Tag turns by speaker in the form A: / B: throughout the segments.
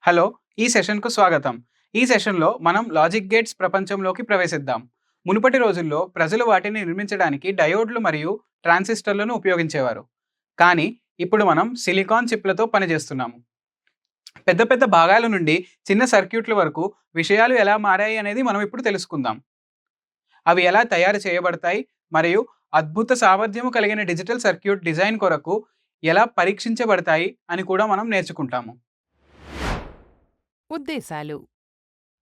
A: Hello! ఈ సెషన్‌కు స్వాగతం. ఈ సెషన్‌లో మనం లాజిక్ గేట్స్ ప్రపంచంలోకి ప్రవేశిద్దాం. మునుపటి రోజుల్లో ప్రజలు వాటిని నిర్మించడానికి డయోడ్లు మరియు ట్రాన్సిస్టర్లను ఉపయోగించేవారు. కానీ ఇప్పుడు మనం సిలికాన్ చిప్లతో పనిచేస్తున్నాము. పెద్ద పెద్ద భాగాల నుండి చిన్న సర్క్యూట్ల వరకు విషయాలు ఎలా మారాయి అనేది మనం ఇప్పుడు తెలుసుకుందాం. అవి ఎలా తయారు చేయబడతాయి మరియు అద్భుత సామర్థ్యము కలిగిన డిజిటల్ సర్క్యూట్ డిజైన్ కొరకు ఎలా పరీక్షించబడతాయి అని కూడా మనం నేర్చుకుంటాము.
B: ఉద్దేశాలు.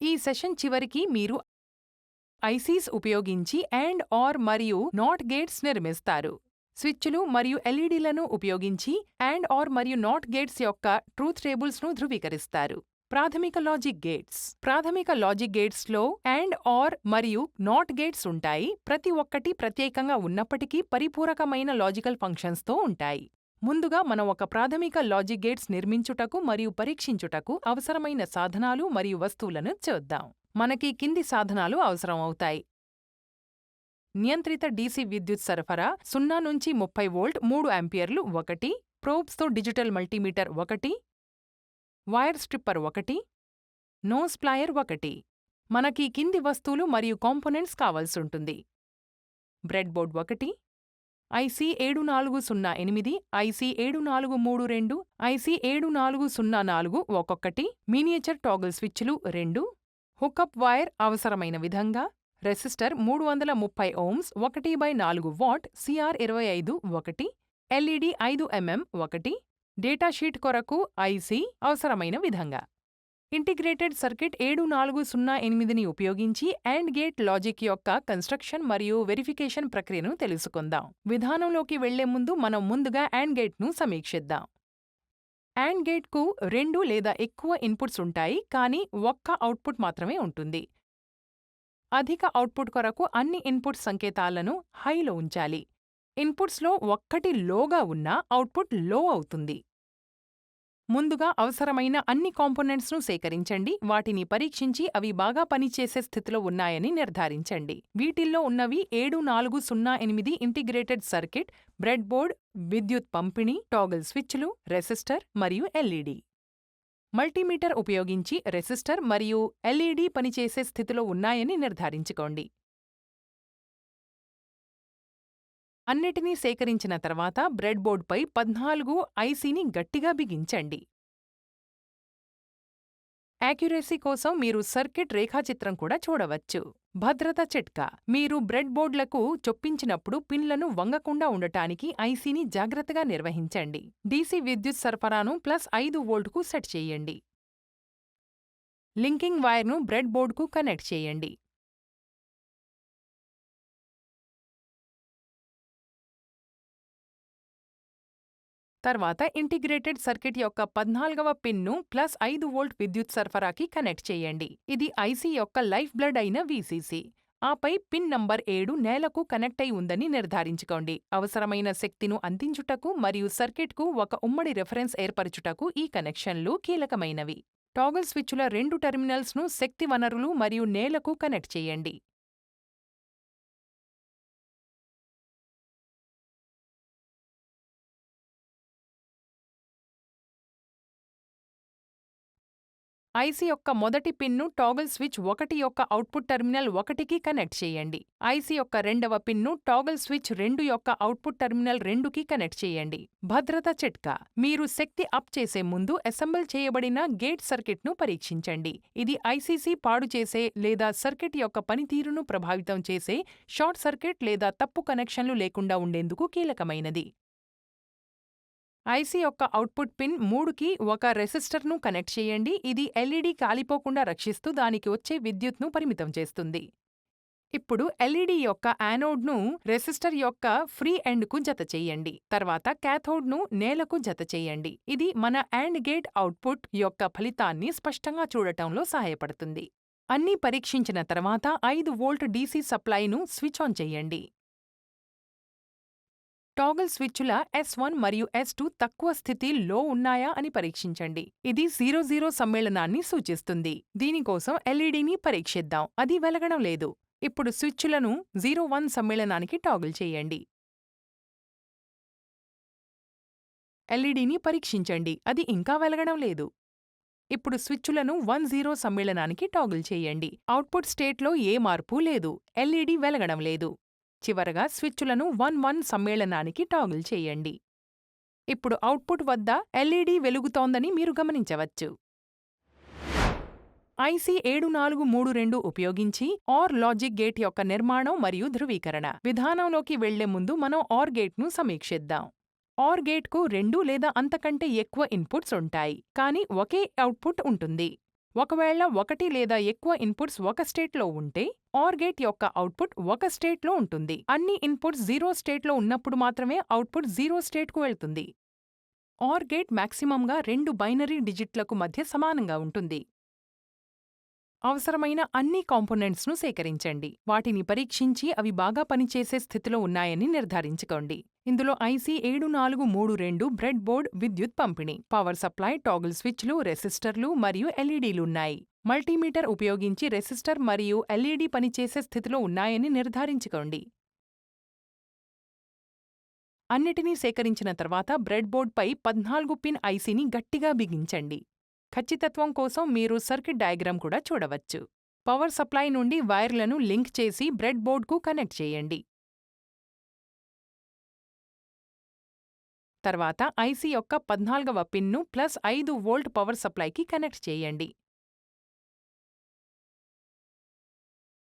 B: ఈ సెషన్ చివరికి మీరు ఐసీస్ ఉపయోగించి అండ్ ఆర్ మరియు నాట్ గేట్స్ నిర్మిస్తారు. స్విచ్లు మరియు ఎల్ఈడీలను ఉపయోగించి అండ్ ఆర్ మరియు నాట్ గేట్స్ యొక్క ట్రూత్ టేబుల్స్ను ధృవీకరిస్తారు. ప్రాథమిక లాజిక్ గేట్స్లో అండ్ ఆర్ మరియు నాట్ గేట్స్ ఉంటాయి. ప్రతి ఒక్కటి ప్రత్యేకంగా ఉన్నప్పటికీ పరిపూరకమైన లాజికల్ ఫంక్షన్స్తో ఉంటాయి. ముందుగా మనం ఒక ప్రాథమిక లాజిక్ గేట్స్ నిర్మించుటకు మరియు పరీక్షించుటకు అవసరమైన సాధనాలు మరియు వస్తువులను చూద్దాం. మనకి కింది సాధనాలు అవసరం అవుతాయి. నియంత్రిత డీసీ విద్యుత్ సరఫరా 0 నుంచి 30 వోల్ట్ 3 ఆంపియర్లు 1, ప్రోబ్స్తో digital multimeter 1, wire stripper 1, nose plier 1. మనకి కింది వస్తువులు మరియు కాంపోనెంట్స్ కావాల్సుంటుంది. బ్రెడ్బోర్డ్ 1, ఐసీ 7408, ఐసీ 7432, ఐసీ 7404 ఒక్కొక్కటి, మినియేచర్ టాగుల్ స్విచ్లు 2, హుకప్ వైర్ అవసరమైన విధంగా, resistor 330 ohms 1/4 watt CR25 1, LED 5 mm 1, datasheet కొరకు ఐసీ అవసరమైన విధంగా. ఇంటిగ్రేటెడ్ సర్కిట్ 7408ని ఉపయోగించి AND గేట్ లాజిక్ యొక్క కన్స్ట్రక్షన్ మరియు వెరిఫికేషన్ ప్రక్రియను తెలుసుకుందాం. విధానంలోకి వెళ్లే ముందు మనం ముందుగా AND గేట్ను సమీక్షిద్దాం. AND గేట్కు 2 లేదా ఎక్కువ ఇన్పుట్స్ ఉంటాయి, కానీ ఒక్క అవుట్పుట్ మాత్రమే ఉంటుంది. అధిక అవుట్పుట్ కొరకు అన్ని ఇన్పుట్ సంకేతాలను హైలో ఉంచాలి. ఇన్పుట్స్లో ఒక్కటి లోగా ఉన్నా అవుట్పుట్ లో అవుతుంది. ముందుగా అవసరమైన అన్ని కాంపోనెంట్స్ను సేకరించండి. వాటిని పరీక్షించి అవి బాగా పనిచేసే స్థితిలో ఉన్నాయని నిర్ధారించండి. వీటిల్లో ఉన్నవి 7408 ఇంటిగ్రేటెడ్ సర్కిట్, బ్రెడ్బోర్డ్, విద్యుత్ పంపిణీ, టాగల్ స్విచ్లు, రెసిస్టర్ మరియు ఎల్ఈడి. మల్టీమీటర్ ఉపయోగించి రెసిస్టర్ మరియు ఎల్ఈడి పనిచేసే స్థితిలో ఉన్నాయని నిర్ధారించుకోండి. అన్నిటినీ సేకరించిన తర్వాత బ్రెడ్బోర్డ్పై 14 ఐసీని గట్టిగా బిగించండి. యాక్యురసీ కోసం మీరు సర్కిట్ రేఖాచిత్రం కూడా చూడవచ్చు. భద్రత చిట్కా: మీరు బ్రెడ్బోర్డ్లకు చొప్పించినప్పుడు పిన్లను వంగకుండా ఉండటానికి ఐసీని జాగ్రత్తగా నిర్వహించండి. డీసీ విద్యుత్ సరఫరాను +5 వోల్ట్కు సెట్ చేయండి. లింకింగ్ వైర్ను బ్రెడ్బోర్డ్కు కనెక్ట్ చేయండి. తర్వాత ఇంటిగ్రేటెడ్ సర్కిట్ యొక్క 14వ పిన్ను +5 వోల్ట్ విద్యుత్ సరఫరాకి కనెక్ట్ చేయండి. ఇది ఐసీ యొక్క లైఫ్ బ్లడ్ అయిన వీసీసీ. ఆపై పిన్ నంబర్ 7 నేలకు కనెక్ట్ అయి ఉందని నిర్ధారించుకోండి. అవసరమైన శక్తిను అందించుటకు మరియు సర్కిట్కు ఒక ఉమ్మడి రిఫరెన్స్ ఏర్పరచుటకు ఈ కనెక్షన్లు కీలకమైనవి. టాగల్ స్విచ్ల 2 టెర్మినల్స్ను శక్తి వనరులు మరియు నేలకు కనెక్ట్ చేయండి. ఐసీ యొక్క మొదటి పిన్ను టాగల్ స్విచ్ 1 యొక్క అవుట్పుట్ టెర్మినల్ 1కి కనెక్ట్ చేయండి. ఐసీ యొక్క రెండవ పిన్ను టాగల్ స్విచ్ 2 యొక్క అవుట్పుట్ టెర్మినల్ 2కి కనెక్ట్ చేయండి. భద్రత చిట్కా: మీరు శక్తి అప్ చేసే ముందు అసెంబుల్ చేయబడిన గేట్ సర్కిట్ను పరీక్షించండి. ఇది ఐసీసీ పాడు చేసే లేదా సర్కిట్ యొక్క పనితీరును ప్రభావితం చేసే షార్ట్ సర్కిట్ లేదా తప్పు కనెక్షన్లు లేకుండా ఉండేందుకు కీలకమైనది. ఐసీ యొక్క అవుట్పుట్ పిన్ 3కి ఒక రెసిస్టర్ను కనెక్ట్ చేయండి. ఇది ఎల్ఈడి కాలిపోకుండా రక్షిస్తూ దానికి వచ్చే విద్యుత్ను పరిమితం చేస్తుంది. ఇప్పుడు ఎల్ఈడి యొక్క యానోడ్ను రెసిస్టర్ యొక్క ఫ్రీ ఎండ్కు జతచేయండి. తర్వాత క్యాథోడ్ను నేలకు జతచేయండి. ఇది మన AND గేట్ అవుట్పుట్ యొక్క ఫలితాన్ని స్పష్టంగా చూడటంలో సహాయపడుతుంది. అన్నీ పరీక్షించిన తర్వాత 5 వోల్ట్ డీసీ సప్లైను స్విచ్ ఆన్ చేయండి. టాగల్ స్విచ్ల S1 మరియు S2 తక్కువ స్థితి లో ఉన్నాయా అని పరీక్షించండి. ఇది 00 సమ్మేళనాన్ని సూచిస్తుంది. దీనికోసం ఎల్ఈడిని పరీక్షిద్దాం. అది వెలగడం లేదు. ఇప్పుడు స్విచ్లను 01 సమ్మేళనానికి టాగుల్ చేయండి. ఎల్ఈడిని పరీక్షించండి. అది ఇంకా వెలగడం లేదు. ఇప్పుడు స్విచ్చులను 1-0 సమ్మేళనానికి టాగుల్ చేయండి. అవుట్పుట్ స్టేట్లో ఏ మార్పు లేదు, ఎల్ఈడి వెలగడం లేదు. చివరగా స్విచ్చులను 1-1 సమ్మేళనానికి టాగుల్ చేయండి. ఇప్పుడు అవుట్పుట్ వద్ద ఎల్ఈడి వెలుగుతోందని మీరు గమనించవచ్చు. ఐసీ 7432 ఉపయోగించి ఆర్ లాజిక్ గేట్ యొక్క నిర్మాణం మరియు ధృవీకరణ విధానంలోకి వెళ్లే ముందు మనం ఆర్ గేట్ను సమీక్షిద్దాం. ఆర్ గేట్కు 2 లేదా అంతకంటే ఎక్కువ ఇన్పుట్స్ ఉంటాయి, కానీ ఒకే అవుట్పుట్ ఉంటుంది. ఒకవేళ 1 లేదా ఎక్కువ ఇన్పుట్స్ ఒక స్టేట్లో ఉంటే ఆర్ గేట్ యొక్క అవుట్పుట్ ఒక స్టేట్లో ఉంటుంది. అన్ని ఇన్పుట్స్ 0 స్టేట్లో ఉన్నప్పుడు మాత్రమే అవుట్పుట్ 0 స్టేట్కు వెళ్తుంది. ఆర్ గేట్ మాక్సిమంగా 2 బైనరీ డిజిట్లకు మధ్య సమానంగా ఉంటుంది. అవసరమైన అన్ని కాంపోనెంట్స్ను సేకరించండి. వాటిని పరీక్షించి అవి బాగా పనిచేసే స్థితిలో ఉన్నాయని నిర్ధారించుకోండి. ఇందులో ఐసీ 7432 బ్రెడ్ బోర్డ్, విద్యుత్ పంపిణీ, పవర్ సప్లై, టాగుల్ స్విచ్లు, రెసిస్టర్లు మరియు ఎల్ఈడీలున్నాయి. మల్టీమీటర్ ఉపయోగించి రెసిస్టర్ మరియు ఎల్ఈడీ పనిచేసే స్థితిలో ఉన్నాయని నిర్ధారించుకోండి. అన్నిటినీ సేకరించిన తర్వాత బ్రెడ్బోర్డ్పై 14 పిన్ ఐసీని గట్టిగా బిగించండి. ఖచ్చితత్వం కోసం మీరు సర్క్యూట్ డయాగ్రామ్ కూడా చూడవచ్చు. పవర్ సప్లై నుండి వైర్లను లింక్ చేసి బ్రెడ్బోర్డ్కు కనెక్ట్ చేయండి. తర్వాత ఐసీ యొక్క 14వ పిన్ను +5 వోల్ట్ పవర్ సప్లైకి కనెక్ట్ చేయండి.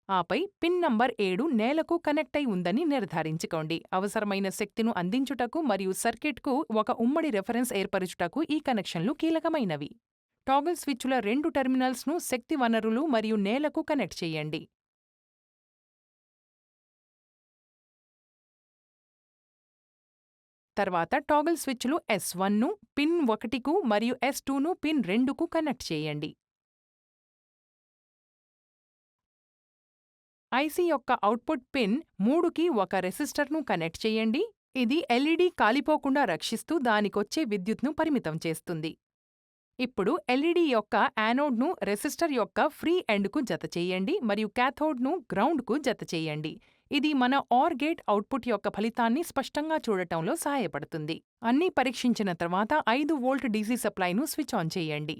B: ఆపై పిన్ నంబర్ 7 నేలకు కనెక్ట్ అయి ఉందని నిర్ధారించుకోండి. అవసరమైన శక్తిను అందించుటకు మరియు సర్క్యూట్కు ఒక ఉమ్మడి రెఫరెన్స్ ఏర్పరచుటకు ఈ కనెక్షన్లు కీలకమైనవి. టాగుల్ స్విచ్ల 2 టెర్మినల్స్ను శక్తి వనరులు మరియు నేలకు కనెక్ట్ చేయండి. తర్వాత టాగుల్ స్విచ్లు S1ను పిన్ 1కు మరియు S2ను పిన్ 2కు కనెక్ట్ చేయండి. ఐసీ యొక్క అవుట్పుట్ పిన్ 3కి ఒక రెసిస్టర్ను కనెక్ట్ చేయండి. ఇది ఎల్ఈడీ కాలిపోకుండా రక్షిస్తూ దానికొచ్చే విద్యుత్ను పరిమితం చేస్తుంది. ఇప్పుడు ఎల్ఈడీ యొక్క యానోడ్ను రెసిస్టర్ యొక్క ఫ్రీ ఎండ్కు జతచేయండి మరియు క్యాథోడ్ను గ్రౌండ్కు జతచేయండి. ఇది మన ఆర్ గేట్ అవుట్పుట్ యొక్క ఫలితాన్ని స్పష్టంగా చూడటంలో సహాయపడుతుంది. అన్నీ పరీక్షించిన తర్వాత 5 వోల్ట్ డీసీ సప్లైను స్విచ్ ఆన్ చేయండి.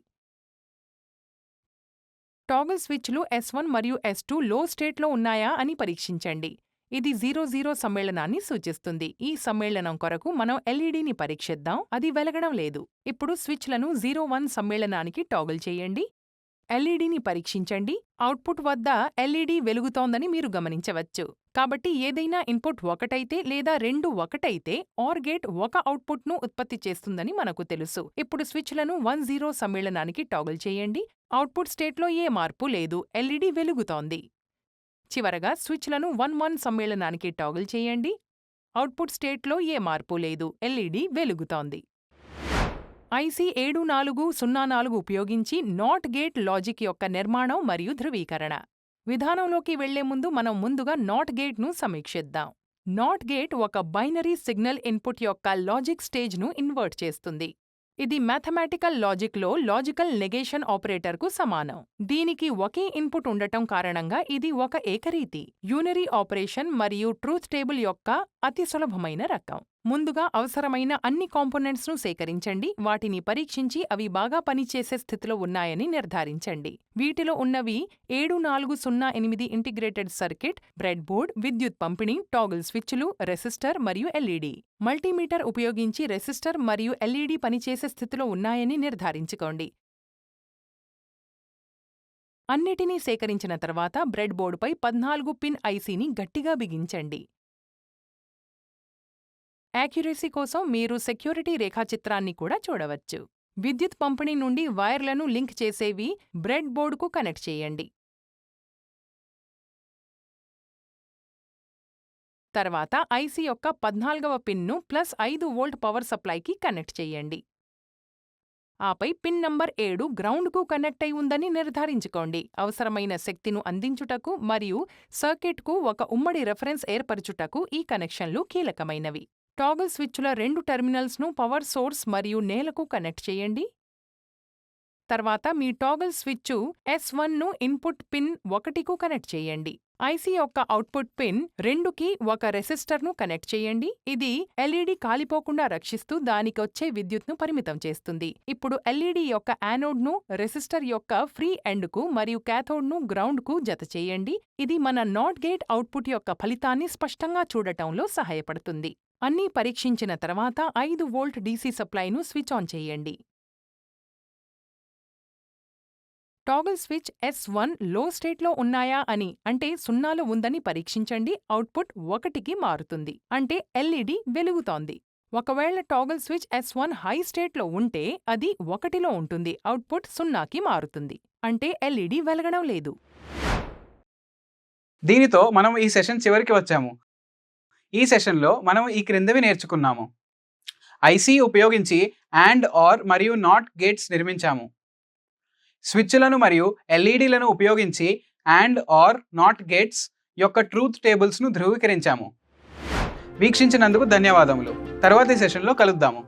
B: టాగుల్ స్విచ్లు S1 మరియు S2 లో స్టేట్లో ఉన్నాయా అని పరీక్షించండి. ఇది 00 సమ్మేళనాన్ని సూచిస్తుంది. ఈ సమ్మేళనం కొరకు మనం ఎల్ఈడీని పరీక్షిద్దాం. అది వెలగడం లేదు. ఇప్పుడు స్విచ్లను 01 సమ్మేళనానికి టాగుల్ చేయండి. ఎల్ఈడీని పరీక్షించండి. అవుట్పుట్ వద్ద ఎల్ఈడీ వెలుగుతోందని మీరు గమనించవచ్చు. కాబట్టి ఏదైనా ఇన్పుట్ 1 అయితే లేదా 2 1 అయితే ఆర్ గేట్ ఒక అవుట్పుట్ను ఉత్పత్తి చేస్తుందని మనకు తెలుసు. ఇప్పుడు స్విచ్లను 10 సమ్మేళనానికి టాగుల్ చేయండి. అవుట్పుట్ స్టేట్లో ఏ మార్పు లేదు, ఎల్ఈడీ వెలుగుతోంది. చివరగా స్విచ్లను 11 సమ్మేళనానికి టాగుల్ చేయండి. అవుట్పుట్ స్టేట్లో ఏ మార్పు లేదు, ఎల్ఈడీ వెలుగుతోంది. ఐసీ 7404 ఉపయోగించి నాట్ గేట్ లాజిక్ యొక్క నిర్మాణం మరియు ధృవీకరణ విధానంలోకి వెళ్లే ముందు మనం ముందుగా నాట్ గేట్ను సమీక్షిద్దాం. నాట్ గేట్ ఒక బైనరీ సిగ్నల్ ఇన్పుట్ యొక్క లాజిక్ స్టేజ్ను ఇన్వర్ట్ చేస్తుంది. ఇది మ్యాథమెటికల్ లాజిక్లో లాజికల్ నెగేషన్ ఆపరేటర్కు సమానం. దీనికి ఒకే ఇన్పుట్ ఉండటం కారణంగా ఇది ఒక ఏకరీతి యూనరీ ఆపరేషన్ మరియు ట్రూత్ టేబుల్ యొక్క అతి సులభమైన రకం. ముందుగా అవసరమైన అన్ని కాంపోనెంట్స్ను సేకరించండి. వాటిని పరీక్షించి అవి బాగా పనిచేసే స్థితిలో ఉన్నాయని నిర్ధారించండి. వీటిలో ఉన్నవి 7408 ఇంటిగ్రేటెడ్ సర్క్యూట్, బ్రెడ్బోర్డ్, విద్యుత్ పంపిణీ, టాగుల్ స్విచ్లు, రెసిస్టర్ మరియు ఎల్ఈడీ. మల్టీమీటర్ ఉపయోగించి రెసిస్టర్ మరియు ఎల్ఈడీ పనిచేసే స్థితిలో ఉన్నాయని నిర్ధారించుకోండి. అన్నిటినీ సేకరించిన తర్వాత బ్రెడ్బోర్డుపై 14 పిన్ ఐసీని గట్టిగా బిగించండి. యాక్యురసీ కోసం మీరు సెక్యూరిటీ రేఖాచిత్రాన్ని కూడా చూడవచ్చు. విద్యుత్ పంపిణీ నుండి వైర్లను లింక్ చేసేవి బ్రెడ్ బోర్డుకు కనెక్ట్ చేయండి. తర్వాత ఐసీ యొక్క 14వ పిన్ను +5 వోల్ట్ పవర్ సప్లైకి కనెక్ట్ చేయండి. ఆపై పిన్ నంబర్ 7 గ్రౌండ్కు కనెక్ట్ అయి ఉందని నిర్ధారించుకోండి. అవసరమైన శక్తిను అందించుటకు మరియు సర్క్యూట్కు ఒక ఉమ్మడి రెఫరెన్స్ ఏర్పరచుటకు ఈ కనెక్షన్లు కీలకమైనవి. టాగుల్ స్విచ్ల 2 టెర్మినల్స్ను పవర్ సోర్స్ మరియు నేలకు కనెక్ట్ చేయండి. తర్వాత మీ టాగుల్ స్విచ్ S1ను ఇన్పుట్ పిన్ 1కు కనెక్ట్ చేయండి. ఐసీ యొక్క అవుట్పుట్ పిన్ 2కి ఒక రెసిస్టర్ను కనెక్ట్ చేయండి. ఇది ఎల్ఈడి కాలిపోకుండా రక్షిస్తూ దానికొచ్చే విద్యుత్ను పరిమితం చేస్తుంది. ఇప్పుడు ఎల్ఈడి యొక్క యానోడ్ను రెసిస్టర్ యొక్క ఫ్రీ ఎండ్కు మరియు క్యాథోడ్ను గ్రౌండ్కు జత చేయండి. ఇది మన నాట్ గేట్ అవుట్పుట్ యొక్క ఫలితాన్ని స్పష్టంగా చూడటంలో సహాయపడుతుంది. అన్నీ పరీక్షించిన తర్వాత 5 వోల్ట్ డీసీ సప్లైను స్విచ్ ఆన్ చేయండి. టాగుల్ స్విచ్ S1 లో స్టేట్లో ఉన్నాయా అని, అంటే 0లో ఉందని పరీక్షించండి. అవుట్పుట్ 1కి మారుతుంది, అంటే ఎల్ఈడి వెలుగుతోంది. ఒకవేళ టాగుల్ స్విచ్ S1 హై స్టేట్లో ఉంటే అది 1లో ఉంటుంది. అవుట్పుట్ 0కి మారుతుంది, అంటే ఎల్ఈడి వెలగడం లేదు.
A: దీనితో మనం ఈ సెషన్ చివరికి వచ్చాము. ఈ సెషన్లో మనం ఈ క్రిందవి నేర్చుకున్నాము. ఐసీ ఉపయోగించి అండ్ ఆర్ మరియు నాట్ గేట్స్ నిర్మించాము. స్విచ్లను మరియు ఎల్ఈడీలను ఉపయోగించి అండ్ ఆర్ నాట్ గేట్స్ యొక్క ట్రూత్ టేబుల్స్ను ధృవీకరించాము. వీక్షించినందుకు ధన్యవాదములు. తర్వాతి సెషన్లో కలుద్దాము.